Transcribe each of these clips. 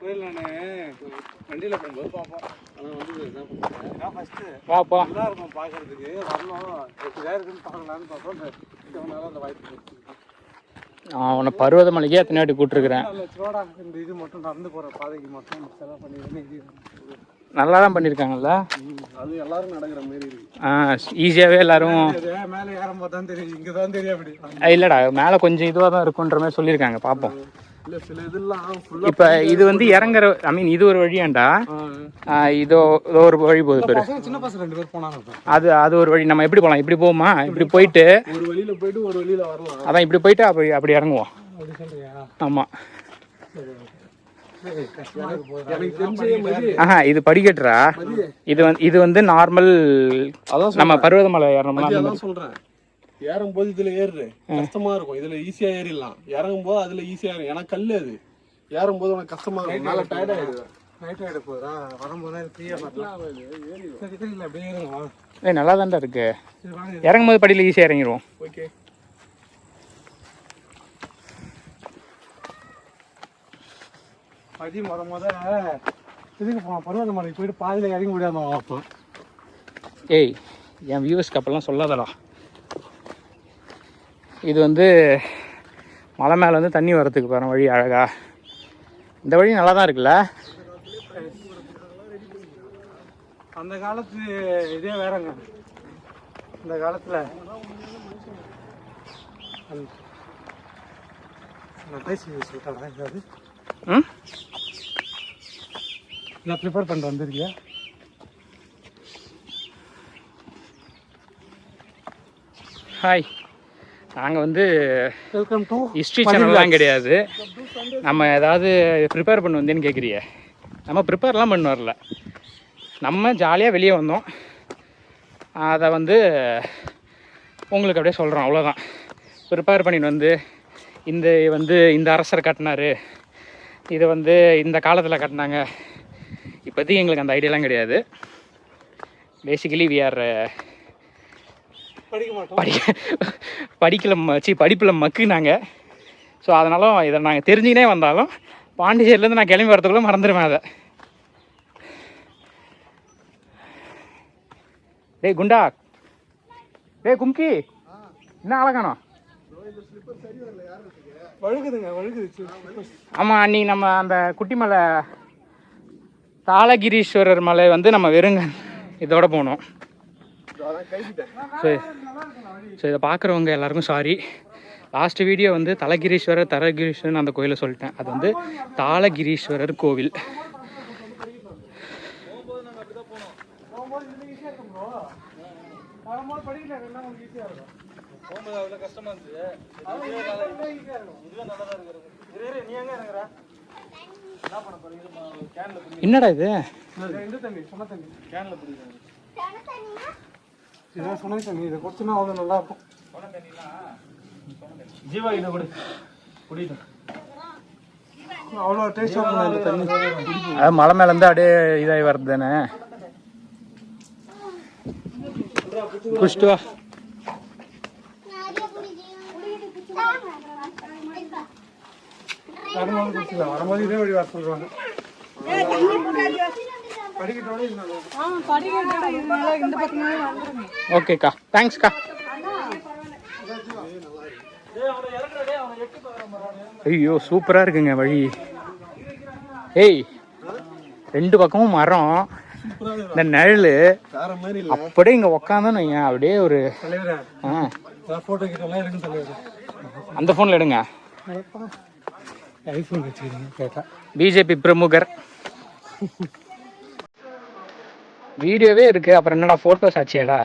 கோயில் நான் வண்டியில் போகும்போது பார்ப்போம். ஆனால் வந்து என்ன ஃபஸ்ட்டு பார்ப்போம் நல்லா இருக்கும் பார்க்கறதுக்கு. வரணும் எப்படியா இருக்குன்னு பார்க்கலான்னு பார்ப்போம். இவனால அந்த வாய்ப்பு நான் உன்னை பருவதமலைக்கே எத்தனை வாட்டி கூப்பிட்டுருக்குறேன். சோடா இந்த இது மட்டும் நடந்து போகிற பாதைக்கு மட்டும் செலவு பண்ணி நல்லா தான் பண்ணியிருக்காங்கல்ல. அது எல்லாரும் நடக்கிற மாரி இருக்கு. ஈஸியாகவே எல்லாரும் மேலே ஏறும்போது தான் தெரியும். இங்கே தான் தெரியும் அப்படி இல்லைடா, மேலே கொஞ்சம் இதுவாக தான் இருக்குன்ற மாதிரி சொல்லியிருக்காங்க. பார்ப்போம். இல்லை சில இதெல்லாம் இப்போ இது வந்து இறங்குற இது ஒரு வழியாண்டா. இதோ ஒரு வழி போகுது பேரு. சின்ன பசங்க 2 பேர் போனாங்க. அது ஒரு வழி. நம்ம எப்படி போகலாம்? இப்படி போவோமா? இப்படி போயிட்டு ஒரு வழியில் போயிட்டு ஒரு வழியில் வரலாம். அதான் இப்படி போயிட்டு அப்படி இறங்குவோம். ஆமாம். இது படிக்கட்டுறா. இது வந்து நார்மல். நம்ம பருவதமலை ஏறணும்னா சொல்றேன். ஏறும்போது இதுல ஏறு கஷ்டமா இருக்கும். இதுல ஈஸியா ஏறிடலாம். இறங்கும் போது அதுல ஈஸியா ஏறும். ஏன்னா கல் அது ஏறும்போது உனக்கு கஷ்டமா இருக்கும். நல்லா டயர்ட் ஆயிடுது. நைட் ஆயிட போதா வரும்போது ஃப்ரீயா வரலாம். நல்லா தான்டா இருக்கு. இறங்கும் போது படியில ஈஸியா இறங்கிடுவோம். ஓகே. பதி முத இதுக்கு போவோம். பருவதமலைக்கு போயிட்டு பாதியில் இறங்க முடியாம பார்ப்போம். ஏய், என் வியூவர்ஸ்க்கு அப்பெல்லாம் சொல்லாதடா. இது வந்து மலை மேலே வந்து தண்ணி வரத்துக்கு போகிற வழி. அழகா இந்த வழி நல்லா தான் இருக்குல்ல. அந்த காலத்து இதே வேறங்க. இந்த காலத்தில் நான் ப்ரிப்பேர் பண்ணிட்டு வந்துருக்கியா? ஹாய், நாங்கள் வந்து வெல்கம் டு ஹிஸ்ட்ரி சேனல்லாம் கிடையாது. நம்ம ஏதாவது ப்ரிப்பேர் பண்ண வந்தேன்னு கேட்குறிய. நம்ம ப்ரிப்பேர்லாம் பண்ண வரல. நம்ம ஜாலியாக வெளியே வந்தோம். அதை வந்து உங்களுக்கு அப்படியே சொல்கிறோம், அவ்வளோதான். ப்ரிப்பேர் பண்ணிட்டு வந்து இந்த அரசர் கட்டினார், இதை வந்து இந்த காலத்தில் கட்டினாங்க. இப்போதைக்கு எங்களுக்கு அந்த ஐடியாலாம் கிடையாது. பேசிக்கலி வி ஆர் படிப்பில் மக்குனாங்க. ஸோ அதனால இதை நாங்கள் தெரிஞ்சுக்கினே வந்தாலும் பாண்டிச்சேரியிலேருந்து நான் கிளம்பி வரதுக்குள்ளே மறந்துடுவேன் அதை. டேய் குண்டா, டேய் கும்கி, என்ன அழகானோ? ஆமாம், அன்றைக்கி நம்ம அந்த குட்டிமலை தாளகிரீஸ்வரர் மலை வந்து நம்ம வெறுங்க இதோட போனோம். ஸோ இதை பார்க்குறவங்க எல்லாருக்கும் சாரி. லாஸ்ட் வீடியோ வந்து தலகிரீஸ்வரர் அந்த கோயிலை சொல்லிட்டேன். அது வந்து தாளகிரீஸ்வரர் கோவில். என்னடா இது? இதை குடிச்சுன்னா அவ்வளோ நல்லா இருக்கும். ஜீவா இதை கொடு குடிக்கும். அவ்வளோ டேஸ்டாக இருக்கும் இந்த தண்ணி. அது மலை மேலேருந்து அப்படியே இதாகி வருது தானே. குடிச்சிட்டு வா. வரும்போது இதே வழி வர சொல்லுவாங்க. ஓகேக்கா, தேங்க்ஸ்க்கா. ஐயோ சூப்பராக இருக்குங்க வழி. ஏய், 2 பக்கமும் மரம், இந்த நிழல் அப்படியே இங்கே உக்காந்தோன்னு வைங்க. அப்படியே ஒரு அந்த ஃபோனில் எடுங்க. பிஜேபி பிரமுகர் வீடியோவே இருக்கு, அப்புறம் என்னடா போட்டோஸ் ஆச்சியாடா?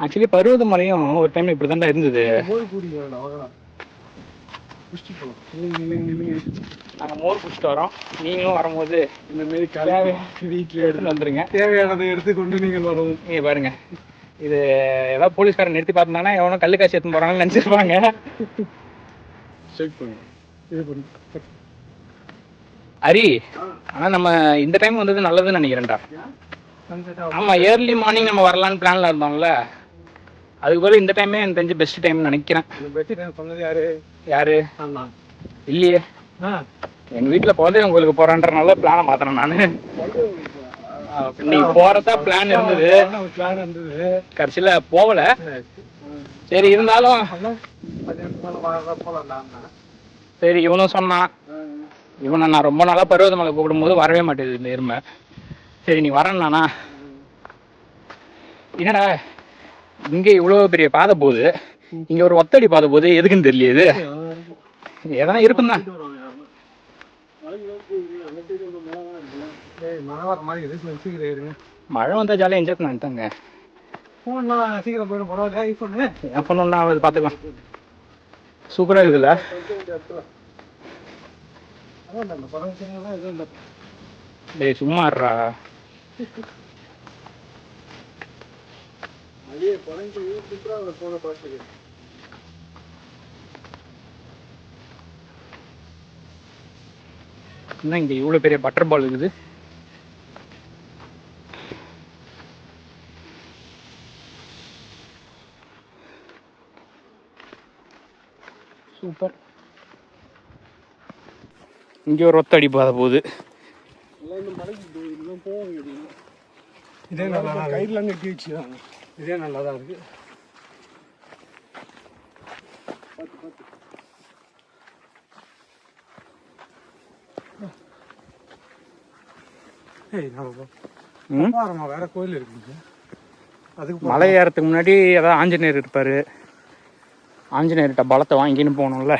ஆக்சுவலி பருவதமலையும் ஒரு டைம் இப்படி தாண்டா இருந்தது. நாங்கள் மோர் குடிச்சிட்டு வரோம். நீங்களும் வரும்போது இந்த மாரி கலையாவே வீட்டில் எடுத்து வந்துருங்க. தேவையானதை எடுத்து கொண்டு நீங்கள் வரவும். நீங்கள் பாருங்க, இது ஏதாவது போலீஸ்காரன் நிறுத்தி பார்த்தாங்கன்னா எவனோ கல்லு காய்ச்சி எடுத்துன்னு போகிறாங்கன்னு நினச்சிருப்பாங்க. செக் பண்ணுங்க. இது பண்ணு ஹரி. ஆனால் நம்ம இந்த டைம் வந்தது நல்லதுன்னு நினைக்கிறேன்டா. ஆமாம், ஏர்லி மார்னிங் நம்ம வரலான்னு பிளானில் இருந்தோம்ல. அதுக்கு பதில் இந்த டைமே எனக்கு தெரிஞ்சு பெஸ்ட் டைம்னு நினைக்கிறேன். பெஸ்ட் டைம் சொன்னது யாரு? யாரு? நான். இல்லையே, எங்கள் வீட்டில் குலதெய்வம் கோயிலுக்கு போகிறேன்றனால பிளானை மாற்றினேன் நான். இன்னைக்கு போகிறதா பிளான் இருந்தது, கடைசியில் போகலை. சரி இருந்தாலும் சரி இவனும் சொன்னான். இவனை நான் ரொம்ப நாளாக பருவதமலை கூப்பிடும்போது வரவே மாட்டேது இந்த எருமை. சரி நீ வரேன்னாண்ணா, என்னடா இங்கே இவ்வளோ பெரிய பாதை போகுது, இங்கே ஒரு ஒத்தடி பாதை போகுது, எதுக்குன்னு தெரியல. இது எதனா இருக்கும் தான். மழை வந்தால் ஜாலியாக என்ஜாய் பண்ண தாங்க. சீக்கிரம் போயிடும் பரவாயில்ல. ஐஃபோனு என் ஃபோன் ஒன்றா அது பார்த்துக்கலாம். சூப்பராக இருக்குதுல்ல. டேய் சும்மா இருடா. என்ன இங்கே இவ்வளோ பெரிய பட்டர் பால் இருக்குது. சூப்பர். இங்கே ஒரு ஒத்தடி பாதை போகுது. இதே நல்லா கைட்லாம் கட்டி வச்சுக்கிறாங்க. இதே நல்லா தான் இருக்கு. வேற கோயில் இருக்கு. அதுக்கு மலை ஏறத்துக்கு முன்னாடி ஏதாவது ஆஞ்சநேயர் இருப்பார். ஆஞ்சநேயர்கிட்ட பலத்தை வாங்கின்னு போகணும்ல,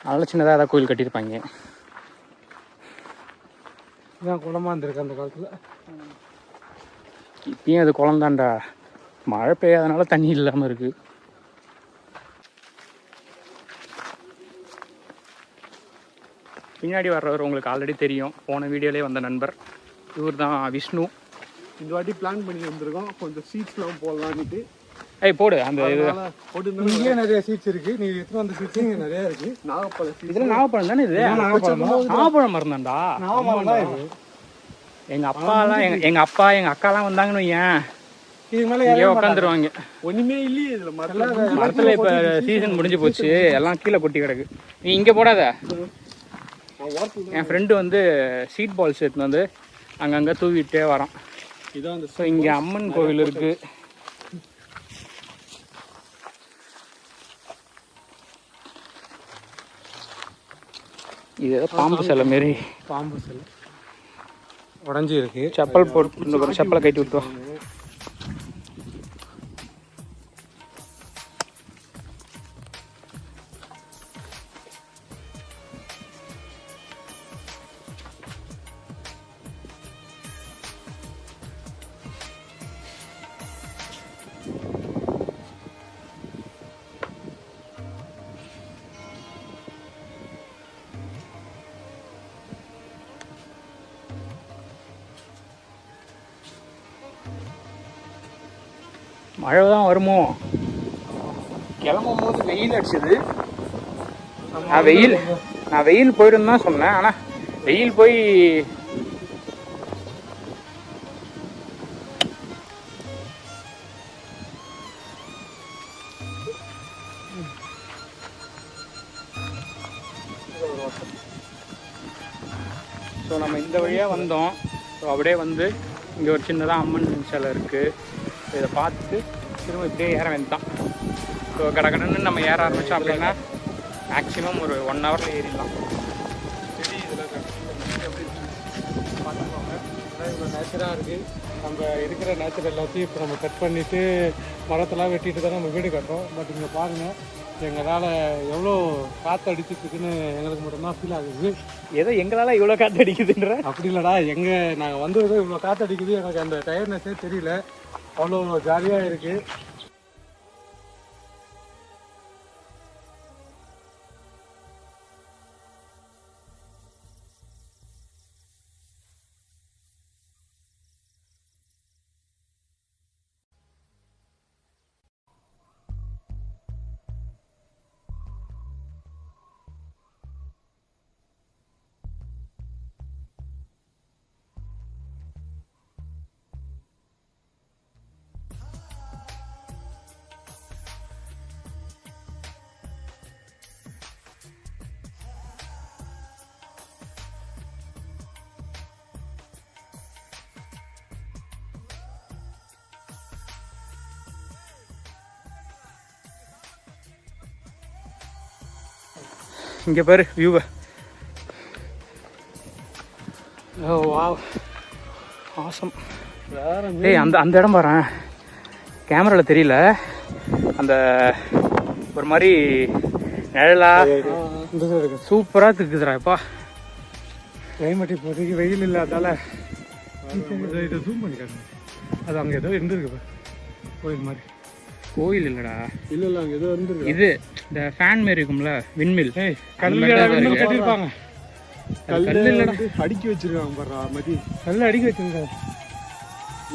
அதனால சின்னதாக ஏதாவது கோயில் கட்டியிருப்பாங்க. இதான் குளமா இருந்திருக்கு அந்த காலத்தில். இப்பயும் அது குளம் தான்டா, மழை பெய்யாதனால தண்ணி இல்லாமல் இருக்கு. பின்னாடி வர்றவர் உங்களுக்கு ஆல்ரெடி தெரியும், போன வீடியோலேயே வந்த நண்பர். இவர் தான் விஷ்ணு. இந்த வாட்டி பிளான் பண்ணி வந்திருக்கோம், கொஞ்சம் சீட்ஸ்லாம் போடலான்ட்டு. போடு அந்த இது. இங்கே நிறைய சீட்ஸ் இருக்கு. நீ எத்தனை அந்த சீட்ஸ் இங்கே நிறைய இருக்கு. நாகப்பழம் இதில் நாகப்பழம் தானே இது. நாகப்பழம் மறந்தாண்டா. எங்கள் அப்பாலாம் எங்கள் அப்பா எங்கள் அக்காலாம் வந்தாங்கன்னு வையேன், இதுக்கு மேலே உட்காந்துருவாங்க. ஒன்றுமே இல்லையே இதில். மரத்தில் இப்போ சீசன் முடிஞ்சு போச்சு, எல்லாம் கீழே கொட்டி கிடக்கு. நீ இங்கே போடாத. என் ஃப்ரெண்டு வந்து சீட் பால்ஸ் எடுத்துன்னு வந்து அங்கங்கே தூவிட்டே வரான். இதான் அந்த. ஸோ இங்கே அம்மன் கோவில் இருக்குது. இது ஏதோ பாம்பு சிலை மாரி. பாம்பு சிலை உடஞ்சி இருக்கு. செப்பல் போட்டு செப்பலை கட்டி விட்டுவா. மழை தான் வருமோ? கிளம்பும் போது வெயில் அடிச்சது. நான் வெயில் போயிடுன்னு தான் சொன்னேன், ஆனால் வெயில் போய் ஸோ நம்ம இந்த வழியாக வந்தோம். ஸோ அப்படியே வந்து இங்கே ஒரு சின்னதாக அம்மன் சிலை இருக்குது. இதை பார்த்துட்டு திரும்ப இப்படியே ஏற வேண்டியதான். ஸோ கடகடன்னு நம்ம ஏற ஆரம்பித்தோம் அப்படின்னா மேக்ஸிமம் ஒரு 1 ஹவரில் ஏறிடலாம். செடி இதில் பார்த்துக்கோங்க. இவ்வளோ நேச்சராக இருக்குது. நம்ம இருக்கிற நேச்சர் எல்லாத்தையும் இப்போ நம்ம கட் பண்ணிவிட்டு மரத்தெல்லாம் வெட்டிட்டு தான் நம்ம வீடு கட்டுறோம். பட் இங்கே பாருங்கள், எங்களால் எவ்வளோ காற்று அடிச்சுட்டுருக்குன்னு எங்களுக்கு மட்டும்தான் ஃபீல் ஆகுது. ஏதோ எங்களால் இவ்வளோ காற்று அடிக்குதுன்ற அப்படி இல்லைடா, நாங்கள் வந்ததும் இவ்வளோ காற்று அடிக்குது. எனக்கு அந்த டயர்ட்னஸே தெரியல, அவ்வளோ ஜாலியாக இருக்குது. இங்கே பாரு வியூவை. Oh wow awesome. ஏய் அந்த இடம் பாரு, கேமராவில் தெரியல, அந்த ஒரு மாதிரி நிழலா சூப்பராக இருக்குதுடா. எப்பா கிளைமேட் இப்போதைக்கு வெயில் இல்லாதால இதை ஜூம் பண்ணி காட்டுங்க. அது அங்கே ஏதோ இருந்துருக்கு கோயில் மாதிரி. கோயில் இல்லைடா, இல்லை அங்கே ஏதோ இருந்துருக்கு. இது இந்த ஃபேன் மாரி இருக்கும்ல, விண்மில். கல்லில் கட்டியிருப்பாங்க. கல் இல்லைடா, அடுக்கி வச்சிருக்காங்க பாரு மதி. கல் அடிக்க வச்சிருக்காங்க,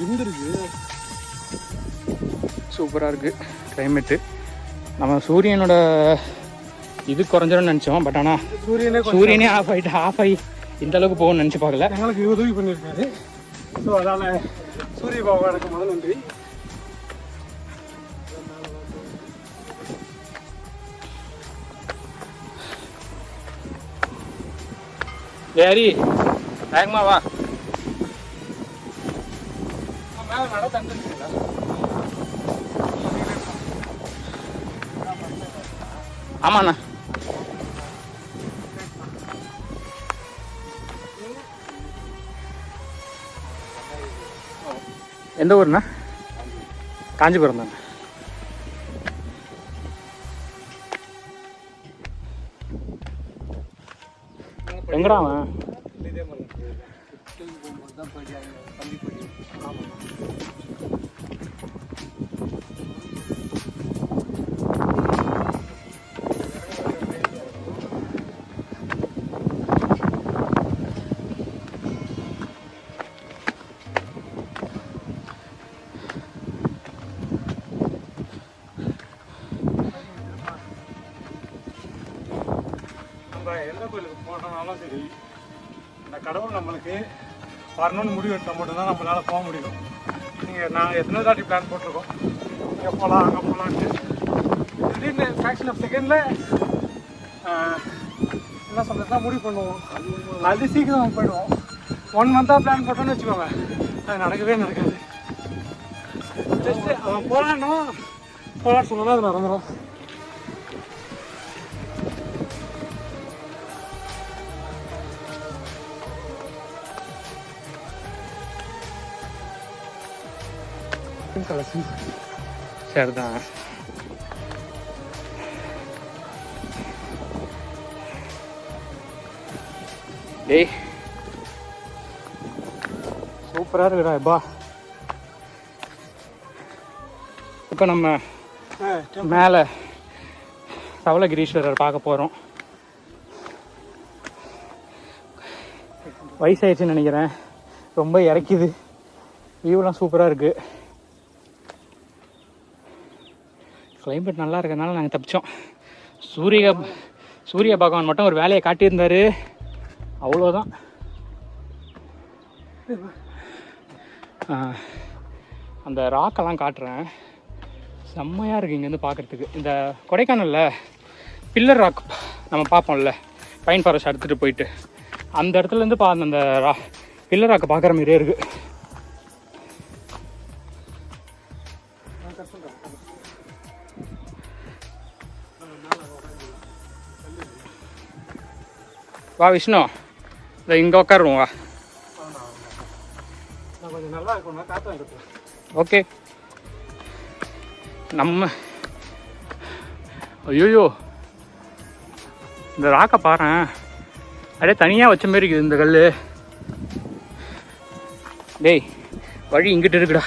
இருந்துருக்கு. சூப்பராக இருக்குது கிளைமேட்டு. நம்ம சூரியனோட இது குறைஞ்சிடும்னு நினச்சோம், பட் ஆனால் சூரியனே ஆஃப் ஆகி இந்த அளவுக்கு போகும்னு நினச்சி பார்க்கல. எங்களுக்கு உதவி பண்ணியிருக்காரு. ஸோ அதனால் சூரிய பகவானுக்கு முதல் நன்றி. ஏரி வேகமா வா. மேலே நட தந்துருச்சுங்களா? ஆமாண்ணா. எந்த ஊர்ண்ணா? காஞ்சிபுரம் தானே. எங்கடா அவன்? நம்ம எந்த கோயிலுக்கு போனாலும் சரி, இந்த கடவுள் நம்மளுக்கு வரணும்னு முடிவு எடுத்தால் மட்டும்தான் நம்மளால் போக முடியும். நாங்கள் எத்தனை தாட்டி பிளான் போட்டிருக்கோம், இங்கே போகலாம் அங்கே போகலான்ட்டு. திடீர்னு ஃப்ராக்ஷன் ஆஃப் செகண்டில் என்ன சொல்கிறதுனா முடிவு பண்ணுவோம். அது சீக்கிரம் போயிடுவோம். 1 மந்த்தாக பிளான் போட்டோன்னு வச்சுக்கோங்க, அது நடக்கவே நடக்காது. ஜஸ்ட்டு அவன் போகலான்னு சொன்னோன்னா அது நடந்துடும். சரிதான். டேய் சூப்பராக இருக்குடா. எப்பா இப்போ நம்ம மேலே சவளகிரீஸ்வரர் பார்க்க போகிறோம். வயசாயிடுச்சுன்னு நினைக்கிறேன், ரொம்ப இறக்கிது. வியூலாம் சூப்பராக இருக்குது. கிளைமேட் நல்லா இருக்கிறதுனால நாங்கள் தப்பிச்சோம். சூரிய பகவான் மட்டும் ஒரு வேலையை காட்டியிருந்தார், அவ்வளோதான். அந்த ராக்கெல்லாம் காட்டுறேன், செம்மையாக இருக்குது இங்கேருந்து பார்க்குறதுக்கு. இந்த கொடைக்கானலில் பில்லர் ராக் நம்ம பார்ப்போம்ல, பைன் ஃபாரஸ்ட் எடுத்துகிட்டு போயிட்டு, அந்த இடத்துலேருந்து அந்த பில்லர் ராக்கை பார்க்குற மாதிரியே இருக்குது. வா விஷ்ணு, இதை இங்கே உட்காருவோம் வா. கொஞ்சம் நல்லா இருக்கும், காற்று எடுப்போம். ஓகே. நம்ம ஐயோ இந்த ராக்கை பாறேன், அப்படியே தனியாக வச்ச மாதிரி இருக்குது இந்த கல். டேய் வழி இங்கிட்டு இருக்குடா.